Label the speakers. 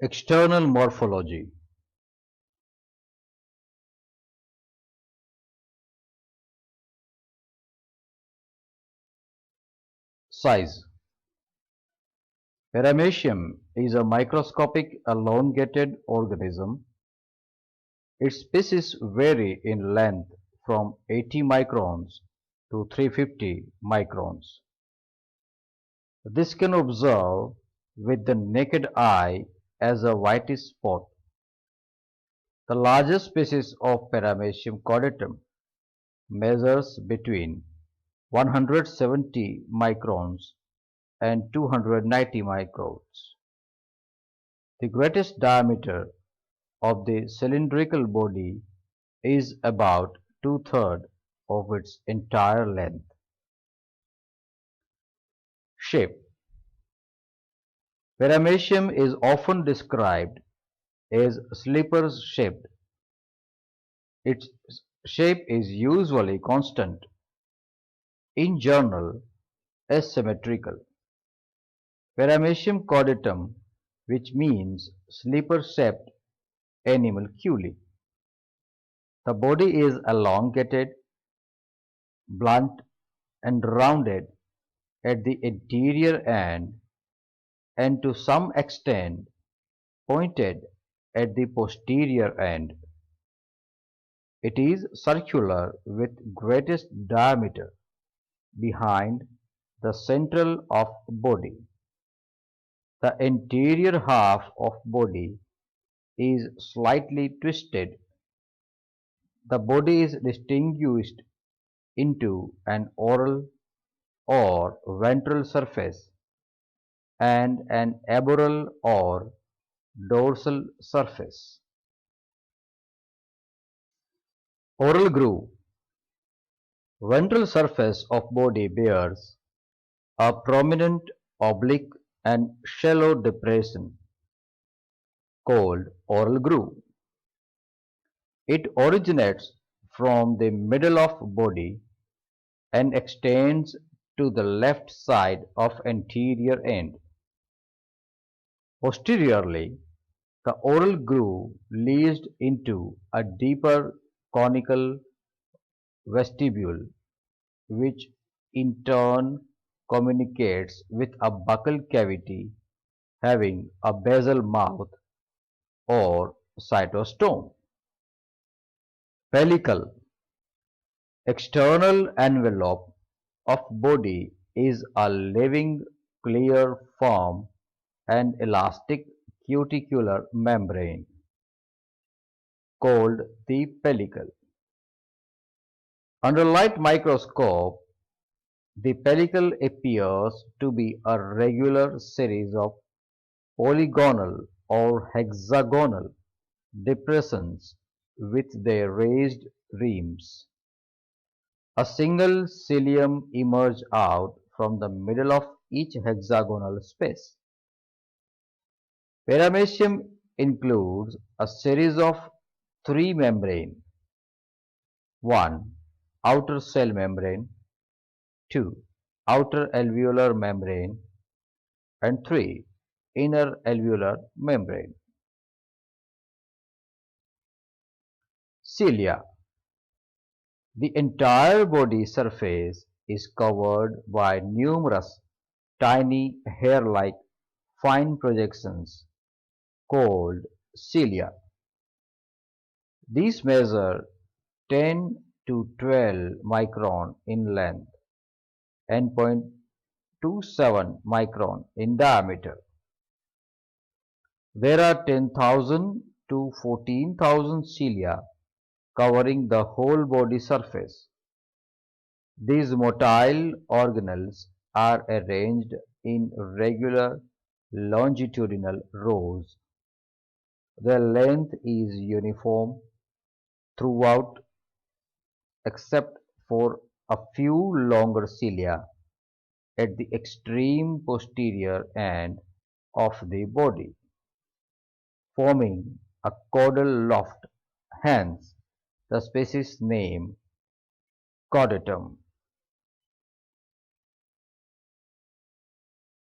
Speaker 1: External morphology. Size. Paramecium is a microscopic elongated organism. Its species vary in length from 80 microns to 350 microns. This can observe with the naked eye as a whitish spot. The largest species of Paramecium cordatum measures between 170 microns and 290 microns. The greatest diameter of the cylindrical body is about two-thirds of its entire length. Shape. Paramecium is often described as slipper-shaped. Its shape is usually constant, in general asymmetrical. Paramecium cordatum, which means slipper-shaped animalcule. The body is elongated, blunt and rounded at the anterior end and to some extent pointed at the posterior end. It is circular with greatest diameter behind the central of body. The anterior half of body is slightly twisted. The body is distinguished into an oral or ventral surface and an arboreal or dorsal surface. Oral groove. Ventral surface of body bears a prominent oblique and shallow depression called oral groove. It originates from the middle of body and extends to the left side of anterior end. Posteriorly, the oral groove leads into a deeper conical vestibule, which in turn communicates with a buccal cavity having a basal mouth or cytostome. Pellicle. External envelope of body is a living, clear, firm and elastic cuticular membrane called the pellicle. Under light microscope, the pellicle appears to be a regular series of polygonal or hexagonal depressions with their raised rims. A single cilium emerges out from the middle of each hexagonal space. Paramecium includes a series of three membranes: 1. Outer cell membrane, 2. Outer alveolar membrane, and 3. Inner alveolar membrane. Cilia. The entire body surface is covered by numerous tiny hair-like fine projections called cilia. These measure 10 to 12 micron in length and 0.27 micron in diameter. There are 10,000 to 14,000 cilia covering the whole body surface. These motile organelles are arranged in regular longitudinal rows. Their length is uniform throughout except for a few longer cilia at the extreme posterior end of the body, forming a caudal loft, hence the species name cordatum.